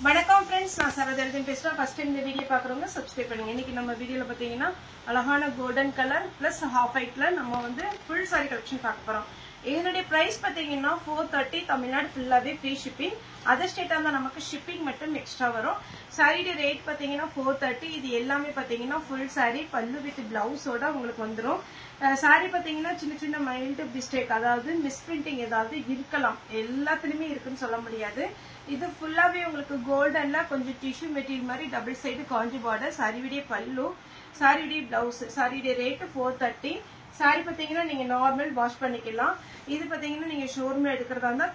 வணக்கம் फ्रेंड्स நான் சரதர்ஜன் பேசுறேன். ஃபர்ஸ்ட் இந்த வீடியோ பார்க்கறவங்க சப்ஸ்கிரைப் பண்ணுங்க. இன்னைக்கு நம்ம வீடியோல பாத்தீங்கன்னா அழகான கோல்டன் கலர் பிளஸ் ஹாஃப் ஒயிட்ல நம்ம வந்து ஃபுல் saree கலெக்ஷன் பார்க்க போறோம். இதனுடைய பிரைஸ் பாத்தீங்கன்னா 430 தமிழ்நாடு ஃபுல்லாவே ஃப்ரீ ஷிப்பிங். அதர் ஸ்டேட்டா இருந்தா நமக்கு ஷிப்பிங் மட்டும் எக்ஸ்ட்ரா வரும். சாரியோட ரேட் பாத்தீங்கன்னா 430. இது எல்லாமே பாத்தீங்கன்னா ஃபுல் saree பல்லு வித் பிளவுஸோட உங்களுக்கு வந்துரும். சாரி பாத்தீங்கன்னா சின்ன சின்ன மைல்டு மிஸ்டேக் அதாவது மிஸ்பிரிண்டிங் ஏதாவது இருக்கலாம், எல்லாத்துலயுமே இருக்குன்னு சொல்ல முடியாது. இது ஃபுல்லாவே உங்களுக்கு கோல்டன்ல கொஞ்சம் டிஷ்யூ மெட்டீரியல் மாதிரி டபுள் சைடு காஞ்சி பார்டர், சாரியுடைய பல்லு, சாரியுடைய பிளவுஸ். சாரியுடைய ரேட் 430. சாரி பாத்தீங்கன்னா நீங்க நார்மல் வாஷ் பண்ணிக்கலாம். இது பாத்தீங்கன்னா நீங்க ஷோரூம்ல எடுக்கிறதா இருந்தா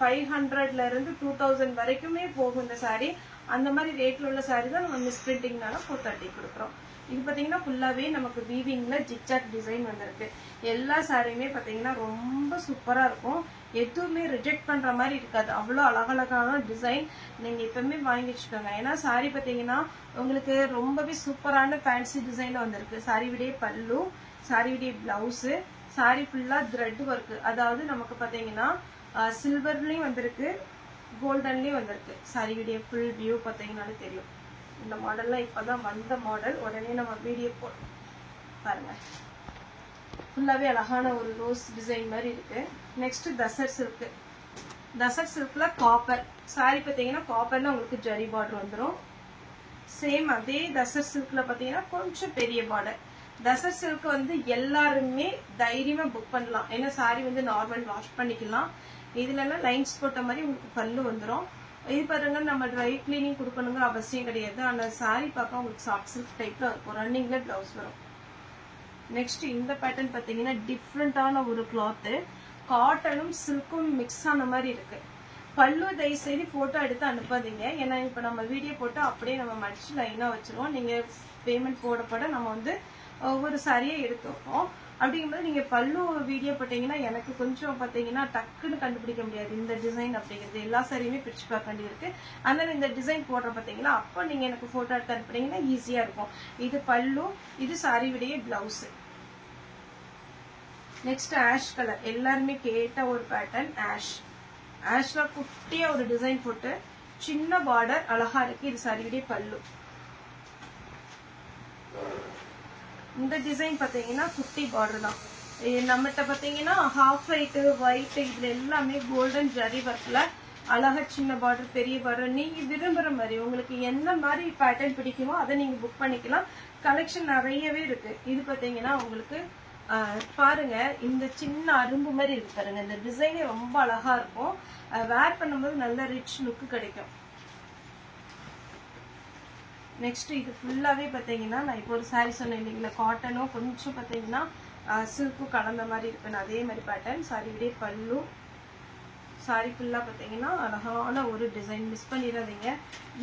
1500ல இருந்து 2000 வரைக்குமே போகும் இந்த சாரி. அந்த மாதிரி ரேட்ல உள்ள சாரி தான் நம்ம மிஸ் பிரிண்டிங்னால 430 கொடுக்குறோம். இது பாத்தீங்கன்னா ஃபுல்லாவே நமக்கு வீவிங்ல ஜிக்ஜாக் டிசைன் வந்திருக்கு. எல்லா சாரியுமே பாத்தீங்கன்னா ரொம்ப சூப்பரா இருக்கும். எதுவுமே ரிஜெக்ட் பண்ற மாதிரி இருக்காது, அவ்வளவு அழகழகான டிசைன். நீங்க எப்பவுமே வாங்கி வச்சுக்கோங்க. ஏன்னா சாரி பாத்தீங்கன்னா உங்களுக்கு ரொம்பவே சூப்பரான ஃபேன்சி டிசைன்ல வந்திருக்கு. சாரியுடைய பல்லு, சாரியுடைய பிளவுஸ், சாரி ஃபுல்லா த்ரெட் ஒர்க். அதாவது நமக்கு பாத்தீங்கன்னா சில்வர்லயும் வந்திருக்கு, கோல்டன்லயும் வந்திருக்கு. சாரியுடைய ஃபுல் வியூ பாத்தீங்கன்னாலே தெரியும். இந்த மாடல்லாம் இப்பதான் வந்த மாடல், உடனே நம்ம வீடியோ பாருங்க. ஃபுல்லாவே அழகான ஒரு ரோஸ் டிசைன் மாதிரி இருக்கு. Next tussar silk. Tussar சில்க்ல copper sorry பாத்தீங்கன்னா காப்பர்ல உங்களுக்கு ஜரி பார்டர் வந்துடும். சேம் அதே தசர் சில்க்ல பாத்தீங்கன்னா கொஞ்சம் பெரிய பார்டர். தசர் சில்க் வந்து எல்லாருமே தைரியமா புக் பண்ணலாம். ஏன்னா சாரி வந்து நார்மல் வாஷ் பண்ணிக்கலாம். இதுல எல்லாம் லைன்ஸ் போட்ட மாதிரி உங்களுக்கு பல்லு வந்துடும். இது பாருங்க, நம்ம ட்ரை கிளீனிங் கொடுக்கணுங்க அவசியம் கிடையாது. ஆனா சாரி பார்க்க உங்களுக்கு சாஃப்ட் சில்க் டைப்ல இருக்கும். ரன்னிங்ல பிளவுஸ் வரும். நெக்ஸ்ட் இந்த பேட்டர்ன் பாத்தீங்கன்னா டிஃப்ரெண்டான ஒரு கிளாத், காட்டனும் சில்க்கும் மிக்ஸ் ஆன மாதிரி இருக்கு. பல்லு தயவு செய்து போட்டோ எடுத்து அனுப்பாதீங்க. ஏன்னா இப்ப நம்ம வீடியோ போட்டு அப்படியே நம்ம மடிச்சு லைனா வச்சிருவோம். நீங்க பேமெண்ட் போடப்பட நம்ம வந்து ஒவ்வொரு சாரியை எடுத்து வைப்போம். அப்படிங்கும்போது நீங்க பல்லு வீடியோ போட்டீங்கன்னா எனக்கு கொஞ்சம் பாத்தீங்கன்னா டக்குன்னு கண்டுபிடிக்க முடியாது இந்த டிசைன் அப்படிங்கிறது. எல்லா சாரியுமே பிரிச்சு பார்க்க வேண்டியிருக்கு. அதனால இந்த டிசைன் போடுற பாத்தீங்கன்னா அப்ப நீங்க எனக்கு போட்டோ எடுத்து அனுப்புனீங்கன்னா ஈஸியா இருக்கும். இது பல்லு, இது சாரியுடைய பிளவுஸ். நெக்ஸ்ட் ஆஷ் கலர், எல்லாருமே கேட்ட ஒரு பேட்டர்ன் ஆஷ். ஆஷ்ல குட்டியா ஒரு டிசைன் போட்டு சின்ன பார்டர் அழகா இருக்கு. இது சாரியுடைய பல்லு. இந்த டிசைன் பாத்தீங்கன்னா குட்டி பார்டர் தான். நம்மகிட்ட பாத்தீங்கன்னா ஹாஃப் ஒயிட், ஒயிட், இதுல எல்லாமே கோல்டன் ஜரி ஒர்க்ல அழகா சின்ன பார்டர், பெரிய பார்டர், நீங்க விரும்புற மாதிரி உங்களுக்கு எந்த மாதிரி பேட்டர்ன் பிடிக்குமோ அதை நீங்க புக் பண்ணிக்கலாம். கலெக்ஷன் நிறையவே இருக்கு. இது பாத்தீங்கன்னா உங்களுக்கு பாருங்க, இந்த சின்ன அரும்பு மாதிரி இருக்கு பாருங்க. இந்த டிசைனே ரொம்ப அழகா இருக்கும். வேர் பண்ணும்போது நல்ல ரிச் லுக் கிடைக்கும். நெக்ஸ்ட் இது ஃபுல்லாவே பாத்தீங்கன்னா நான் இப்போ ஒரு சாரி சொன்னேன் இல்லைங்களா, காட்டனும் கொஞ்சம் பாத்தீங்கன்னா சில்க்கும் கலந்த மாதிரி இருக்குன்னு அதே மாதிரி பேட்டர்ன். சாரியுடைய பல்லு, சாரி ஃபுல்லா பாத்தீங்கன்னா அழகான ஒரு டிசைன். மிஸ் பண்ணிடாதீங்க,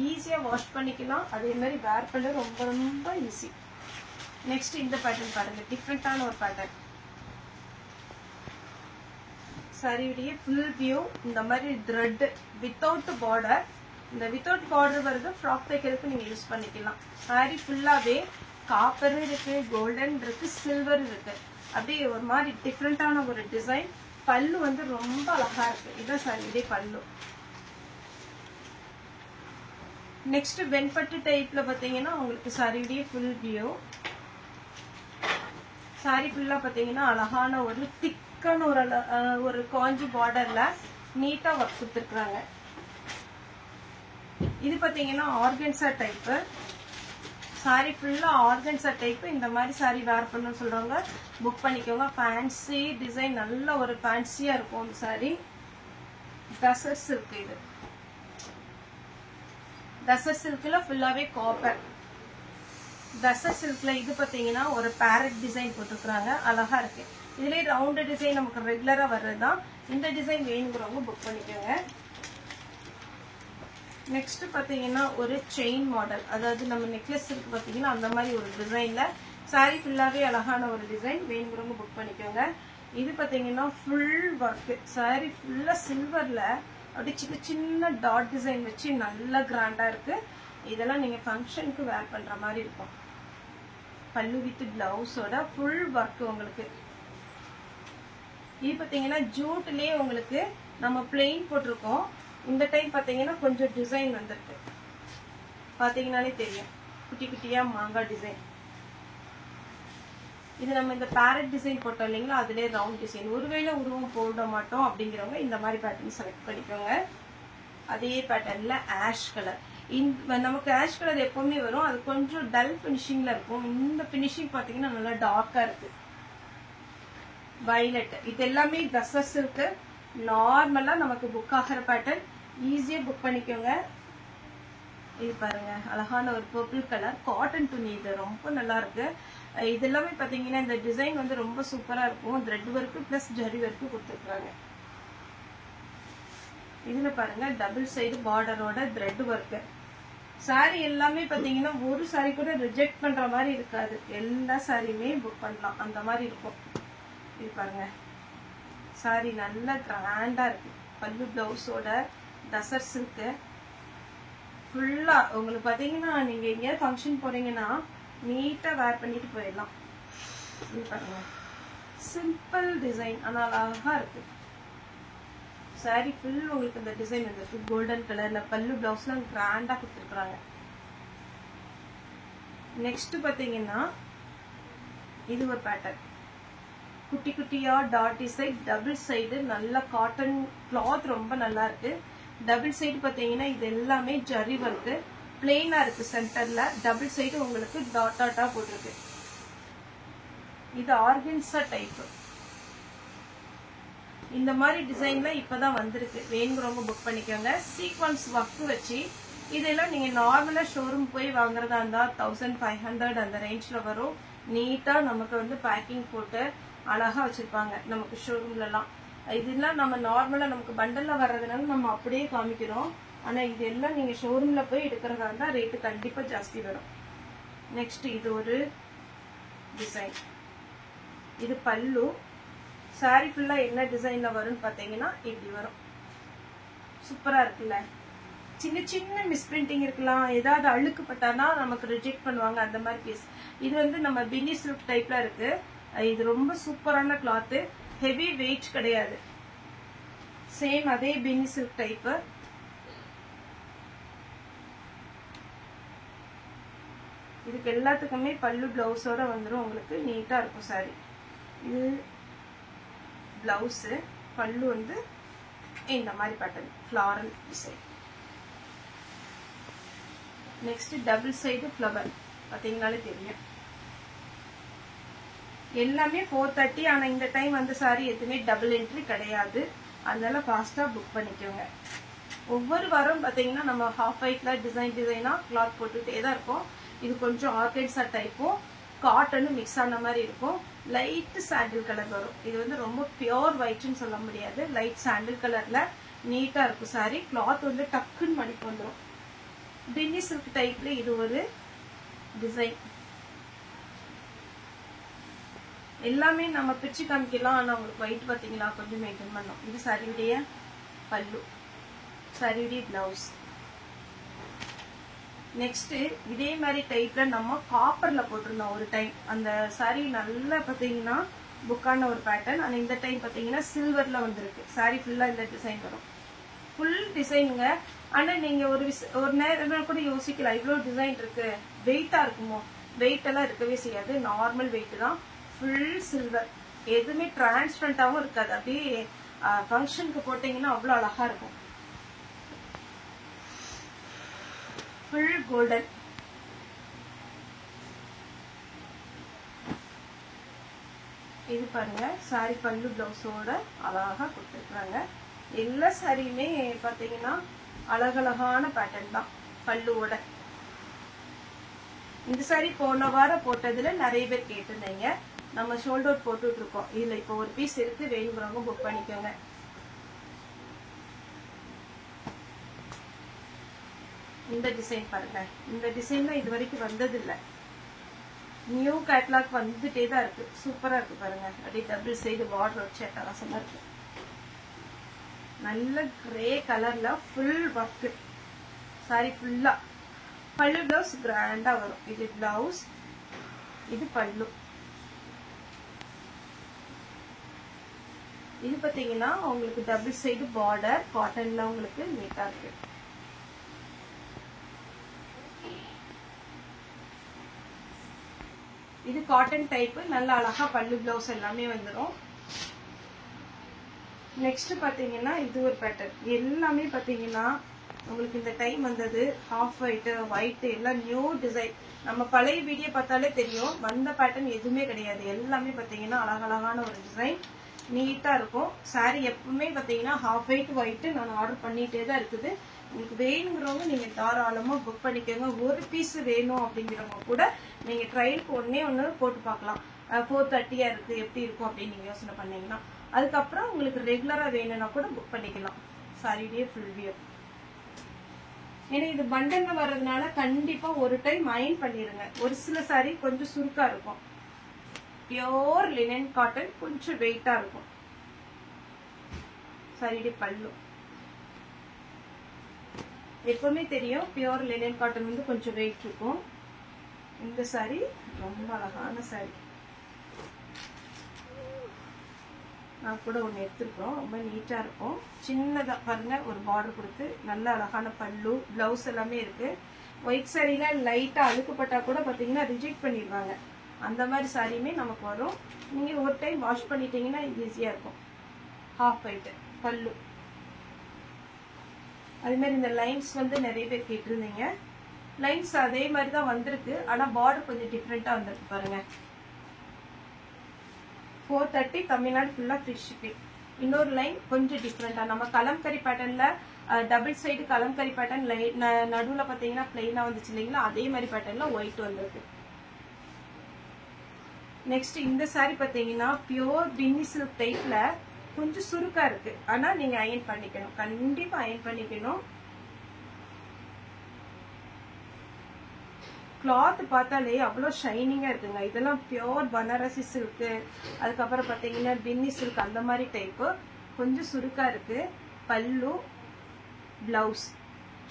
ஈஸியா வாஷ் பண்ணிக்கலாம். அதே மாதிரி வேர் பண்ண ரொம்ப ரொம்ப ஈஸி. நெக்ஸ்ட் இந்த பேட்டர்ன் பாருங்க, டிஃப்ரெண்டான ஒரு பேட்டர்ன். சாரியுடைய ஃபுல் வியூ இந்த மாதிரி த்ரெட் வித்தவுட் பார்டர். இந்த வித்தவுட் பார்டர் வருது ஃப்ராக் தைக்கிறதுக்கு நீங்க யூஸ் பண்ணிக்கலாம். சாரி ஃபுல்லாவே காப்பர் இருக்கு, கோல்டன் இருக்கு, சில்வர் இருக்கு. அப்படியே ஒரு மாதிரி டிஃப்ரெண்டான ஒரு டிசைன். பல்லு வந்து ரொம்ப அழகா இருக்கு. இதான் சாரியுடைய பல்லு. நெக்ஸ்ட் வெண்பட்டு டைப்ல பாத்தீங்கன்னா உங்களுக்கு சாரியுடைய ஃபுல் வியூ. சாரி ஃபுல்லா பாத்தீங்கன்னா அழகான ஒரு திக்கான ஒரு காஞ்சி பார்டர்ல நீட்டா ஒர்க் கொடுத்துருக்காங்க. இது பாத்தீங்கன்னா ஆர்கன்சா டைப். சாரி ஃபுல்லா ஆர்கன்சா டைப். இந்த மாதிரி சாரி வேர் பண்ணணும்னு சொல்றவங்க புக் பண்ணிக்கோங்க. ஃபேன்சி டிசைன், நல்ல ஒரு ஃபேன்சியா இருக்கும் இந்த சாரி. தசர் சில்க். இது தசர் சில்க்ல ஃபுல்லாவே காப்பர். தசர் சில்க்ல இது பாத்தீங்கன்னா ஒரு பேரட் டிசைன் போட்டுருக்காங்க, அழகா இருக்கு. இதுலயே ரவுண்ட் டிசைன் நமக்கு ரெகுலரா வர்றதுதான். இந்த டிசைன் வேணுங்கிறவங்க புக் பண்ணிக்கோங்க. நெக்ஸ்ட் பாத்தீங்கன்னா ஒரு செயின் மாடல், அதாவது நம்ம நெக்லஸ் இருக்கு பாத்தீங்கன்னா அந்த மாதிரி ஒரு டிசைன்ல சாரி ஃபுல்லாவே அழகான ஒரு டிசைன். வேணுங்கிறவங்க புக் பண்ணிக்கோங்க. இது பாத்தீங்கன்னா ஃபுல் ஒர்க். சாரி ஃபுல்லா சில்வர்ல அப்படி சின்ன சின்ன டாட் டிசைன் வச்சு நல்லா கிராண்டா இருக்கு. இதெல்லாம் நீங்க ஃபங்க்ஷனுக்கு வேர் பண்ற மாதிரி இருக்கும். பல்லு வித் பிளவுஸோட ஃபுல் ஒர்க் உங்களுக்கு. இது பாத்தீங்கன்னா ஜூட்லயே உங்களுக்கு நம்ம பிளெயின் போட்டிருக்கோம். இந்த டைம் பாத்தீங்கன்னா கொஞ்சம் டிசைன் வந்திருக்கு, பாத்தீங்கன்னாலே தெரியும், குட்டி குட்டியா மாங்காய் டிசைன். இது நம்ம இந்த பேரட் டிசைன் போட்டோம் இல்லைங்களா, அதுலயே ரவுண்ட் டிசைன். ஒருவேளை உருவம் போட மாட்டோம் அப்படிங்கிறவங்க இந்த மாதிரி பேட்டர்ன் செலக்ட் பண்ணிக்கோங்க. அதே பேட்டர்ன்ல ஆஷ் கலர். நமக்கு ஆஷ் கலர் எப்பவுமே வரும், அது கொஞ்சம் டல் பினிஷிங்ல இருக்கும். இந்த பினிஷிங் பாத்தீங்கன்னா நல்லா டார்க்கா இருக்கு. வயலட், இது எல்லாமே தசஸ் இருக்கு. நார்மலா நமக்கு புக் ஆகிற பேட்டர்ன், ஈஸியா புக் பண்ணிக்கோங்க. இது பாருங்க, அழகான ஒரு பர்பிள் கலர் காட்டன் துணி, இது ரொம்ப நல்லா இருக்கு. இது எல்லாமே பாத்தீங்கன்னா இந்த டிசைன் வந்து ரொம்ப சூப்பரா இருக்கும். Thread work plus zari work கொடுத்துருக்காங்க. இதுல பாருங்க டபுள் சைடு பார்டரோட த்ரெட் ஒர்க். சாரி எல்லாமே பாத்தீங்கன்னா ஒரு சாரி கூட ரிஜெக்ட் பண்ற மாதிரி இருக்காது, எல்லா சாரியுமே புக் பண்ணலாம், அந்த மாதிரி இருக்கும். இது பாருங்க, சாரி நல்லா கிராண்டா இருக்கு. பல்லு பிளவுஸோட டசர்ஸ் இருக்கு. ஃபுல்லா உங்களுக்கு பாத்தீங்கன்னா நீங்க எங்கேயாவது ஃபங்க்ஷன் போறீங்கன்னா நீட்டா வேர் பண்ணிட்டு போயிடலாம். இது பாருங்க, சிம்பிள் டிசைன் ஆனா அழகா இருக்கு. சாரி ஃபுல் உங்களுக்கு இந்த டிசைன் வந்துருக்கு. கோல்டன் கலர்ல பல்லு பிளவுஸ்லாம் கிராண்டா கொடுத்துருக்காங்க. நெக்ஸ்ட் பாத்தீங்கன்னா இது ஒரு பேட்டர்ன், குட்டி குட்டியா டாட் டிசைன், டபுள் சைடு, நல்ல காட்டன் கிளாத், ரொம்ப நல்லா இருக்கு. டபுள் சைடு பாத்தீங்கன்னா இது எல்லாமே ஜரி ஒர்க், பிளெயினா இருக்கு. சென்டர்ல டபுள் சைடு உங்களுக்கு டாட் டாட்டா போட்டிருக்கு. இது ஆர்கன்சா டைப். இந்த மாதிரி டிசைன்ல இப்பதான் வந்திருக்கு, வேணுங்கிறவங்க புக் பண்ணிக்கோங்க. சீக்வன்ஸ் ஒர்க் வச்சு இதெல்லாம் நீங்க நார்மலா ஷோரூம் போய் வாங்குறதா இருந்தா 1500 அந்த ரேஞ்ச்ல வரும். நீட்டா நமக்கு வந்து பேக்கிங் போட்டு அழகா வச்சிருப்பாங்க நமக்கு ஷோரூம்ல எல்லாம். இதெல்லாம் நம்ம நார்மலா நமக்கு பண்டல்ல வர்றதுனால நம்ம அப்படியே காமிக்கிறோம். ஆனா இது எல்லாம் நீங்க ஷோரூம்ல போய் எடுக்கிறதா இருந்தா ரேட்டு கண்டிப்பா ஜாஸ்தி வரும். நெக்ஸ்ட் இது ஒரு டிசைன், இது பல்லு. சாரி ஃபுல்லா என்ன டிசைன்ல வரும்னு பாத்தீங்கன்னா இப்படி வரும். சூப்பரா இருக்குல்ல. சின்ன சின்ன மிஸ்பிரிண்டிங் இருக்கலாம், ஏதாவது அழுக்கு பட்டானா நமக்கு ரிஜெக்ட் பண்ணுவாங்க, அந்த மாதிரி பீஸ். இது வந்து நம்ம பின்னி சில்க் டைப்ல இருக்கு. இது ரொம்ப சூப்பரான கிளாத், ஹெவி வெயிட் கிடையாது. சேம் அதே பின்னி சில்க் டைப். இதுக்கு எல்லாத்துக்குமே பல்லு பிளவுஸோட வந்துடும், உங்களுக்கு நீட்டா இருக்கும் சாரி. இது பிளவுஸ், பல்லு வந்து இந்த மாதிரி pattern floral design. Next double side flower, பாத்தீங்கன்னாலே தெரியும். எல்லாமே 430. ஆனா இந்த டைம் வந்து சாரி எதுவுமே டபுள் என்ட்ரி கிடையாது, அதனால ஃபாஸ்டா புக் பண்ணிக்கோங்க. ஒவ்வொரு வாரம் பாத்தீங்கன்னா நம்ம ஹாஃப் ஒயிட்ல டிசைனா கிளாத் போட்டுட்டே தான் இருக்கும். இது கொஞ்சம் ஆர்கன்சா டைப்பும் காட்டனும் மிக்ஸ் ஆன மாதிரி இருக்கும். லைட் சாண்டில் கலர் வரும். இது வந்து ரொம்ப பியோர் ஒயிட்னு சொல்ல முடியாது, லைட் சாண்டில் கலர்ல நீட்டா இருக்கும் சாரி. கிளாத் வந்து டக்குன்னு மடிப்பு வந்துடும். பின்னி சில்க் டைப்ல இது ஒரு டிசைன். எல்லாமே நம்ம பிரிச்சு காமிக்கலாம், ஆனா உங்களுக்கு ஒயிட் பாத்தீங்களா கொஞ்சம் மெயின்டைன் பண்ணோம். இது சாரியுடைய பல்லு, சாரியுடைய பிளவுஸ். நெக்ஸ்ட் இதே மாதிரி டைப்ல நம்ம காப்பர்ல போட்டிருந்தோம் ஒரு டைம். அந்த சாரி நல்லா பாத்தீங்கன்னா புக்கான ஒரு பேட்டர்ன். ஆனா இந்த டைம் பாத்தீங்கன்னா சில்வர்ல வந்திருக்கு. சாரி ஃபுல்லா இந்த டிசைன் வரும், ஃபுல் டிசைனுங்க. ஆனா நீங்க ஒரு நேரம் கூட யோசிக்கலாம், இவ்வளவு டிசைன் இருக்கு வெயிட்டா இருக்குமோ? வெயிட் எல்லாம் இருக்கவே செய்யாது, நார்மல் வெயிட் தான். ஃபுல் சில்வர், எதுவுமே டிரான்ஸ்பரண்டாவும் இருக்காது. அப்படியே ஃபங்க்ஷனுக்கு போட்டீங்கன்னா அவ்வளவு அழகா இருக்கும். Full golden. இது பாருங்க, சாரி பல்லு பிளவுஸோட அழகா கொடுத்துருக்காங்க. எல்லா சாரியுமே பாத்தீங்கன்னா அழகழகான பேட்டர்ன் தான் பல்லுவோட. இந்த சாரி போன வாரம் போட்டதுல நிறைய பேர் கேட்டிருந்தீங்க, நம்ம ஷோல்டர் போட்டுட்டு இருக்கோம். இதுல இப்போ ஒரு பீஸ் இருக்கு, வேணுங்கிறவங்க புக் பண்ணிக்கோங்க. இந்த டிசைன் பாருங்க, இந்த டிசைன்ல இது வரைக்கும் வந்தது இல்ல, நியூ கேட்லாக் வந்துட்டே தான் இருக்கு. சூப்பரா இருக்கு பாருங்க. அப்படியே டபுள் சைடு பார்டர் வச்சு அட்டகாசமா இருக்கு. நல்ல கிரே கலர்ல ஃபுல் ஒர்க் சாரி ஃபுல்லா. பல்லு பிளவுஸ் கிராண்டா வரும். இது பிளவுஸ், இது பல்லு. இது பாத்தீங்கன்னா உங்களுக்கு டபுள் சைடு பார்டர், காட்டன்ல உங்களுக்கு நீட்டா இருக்கு. இது காட்டன் டைப், நல்ல அழகா பல்லு பிளவுஸ் எல்லாமே வந்துடும். நெக்ஸ்ட் பாத்தீங்கன்னா இது ஒரு பேட்டர்ன், எல்லாமே பாத்தீங்கன்னா உங்களுக்கு இந்த டைம் வந்தது ஹாஃப் ஒயிட் எல்லாம் நியூ டிசைன். நம்ம பழைய வீடியோ பார்த்தாலே தெரியும், வந்த பேட்டர்ன் எதுவுமே கிடையாது. எல்லாமே பாத்தீங்கன்னா அழகழகான ஒரு டிசைன், நீட்டா இருக்கும். சாரி எப்பவுமே பாத்தீங்கன்னா ஹாஃப் ஒயிட் நான் ஆர்டர் பண்ணிட்டே தான் இருக்குது. உங்களுக்கு வேணுங்கிறவங்க நீங்க தாராளமா புக் பண்ணிக்கோங்க. ஒரு பீஸ் வேணும் அப்படிங்கிறவங்க கூட நீங்க ட்ரையலுக்கு ஒண்ணு போட்டு பார்க்கலாம். 430 இருக்கு, எப்படி இருக்கும் அப்படின்னு நீங்க யோசனை பண்ணீங்கன்னா. அதுக்கப்புறம் உங்களுக்கு ரெகுலரா வேணும்னா கூட புக் பண்ணிக்கலாம். சாரியே ஃபுல் வியூ. ஏன்னா இது பண்டல்ல வர்றதுனால கண்டிப்பா ஒரு டைம் அயன் பண்ணிருங்க. ஒரு சில சாரி கொஞ்சம் சுருக்கா இருக்கும். பியோர் லினன் காட்டன், கொஞ்சம் வெயிட்டா இருக்கும். சாரியுடைய பல்லு எப்பவுமே தெரியும், பியோர் லினன் காட்டன் வந்து கொஞ்சம் வெயிட் இருக்கும். இந்த சாரி ரொம்ப அழகான சாரி, நான் கூட ஒன்று எடுத்துருக்கோம். ரொம்ப நீட்டா இருக்கும். சின்னதா பாருங்க, ஒரு பார்டர் கொடுத்து நல்ல அழகான பல்லு, பிளவுஸ் எல்லாமே இருக்கு. ஒயிட் சாரியில லைட்டா அழுக்குப்பட்டா கூட பாத்தீங்கன்னா ரிஜெக்ட் பண்ணிடுவாங்க. அந்த மாதிரி சாரியுமே நமக்கு வரும். நீங்க ஒரு டைம் வாஷ் பண்ணிட்டீங்கன்னா ஈஸியா இருக்கும். ஹாஃப் ஒயிட் பல்லு. அதே மாதிரி இந்த லைன்ஸ் வந்து நிறைய பேர் கேட்டிருந்தீங்க. லைன்ஸ் அதே மாதிரி தான் வந்திருக்கு, ஆனா பார்டர் கொஞ்சம் டிஃப்ரெண்டா வந்திருக்கு பாருங்க. 430 தமிழ்நாடு ஃபுல்லா ஃப்ரீ ஷிப்பிங். இன்னொரு லைன் கொஞ்சம் டிஃப்ரெண்டா, நம்ம கலம்கரி பேட்டர்ன்ல டபுள் சைடு கலம்கரி பேட்டர்ன் நடுவுல பாத்தீங்கன்னா பிளைனா வந்துச்சு இல்லைங்களா, அதே மாதிரி பேட்டர்ன்ல ஒயிட் வந்திருக்கு. நெக்ஸ்ட் இந்த சாரி பாத்தீங்கன்னா பியோர் பின்னி சில்க் டைப்ல கொஞ்சம் சுருக்கா இருக்கு. ஆனா நீங்க அயன் பண்ணிக்கணும், கண்டிப்பா அயன் பண்ணிக்கணும். கிளாத் பார்த்தாலே அவ்வளோ ஷைனிங்கா இருக்குங்க. இதெல்லாம் பியோர் பனாரசி சில்க், அதுக்கப்புறம் பாத்தீங்கன்னா பின்னி சில்க் அந்த மாதிரி டைப்பு. கொஞ்சம் சுருக்கா இருக்கு. பல்லு, பிளவுஸ்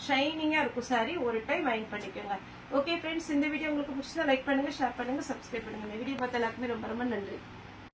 ஷைனிங்கா இருக்கும். சாரி ஒரு டைம் அயன் பண்ணிக்கோங்க. ஓகே ஃப்ரெண்ட்ஸ், இந்த வீடியோ உங்களுக்கு பிடிச்சதா லைக் பண்ணுங்க, ஷேர் பண்ணுங்க, சப்ஸ்கிரைப் பண்ணுங்க. இந்த வீடியோ பார்த்த எல்லாருக்குமே ரொம்ப ரொம்ப நன்றி.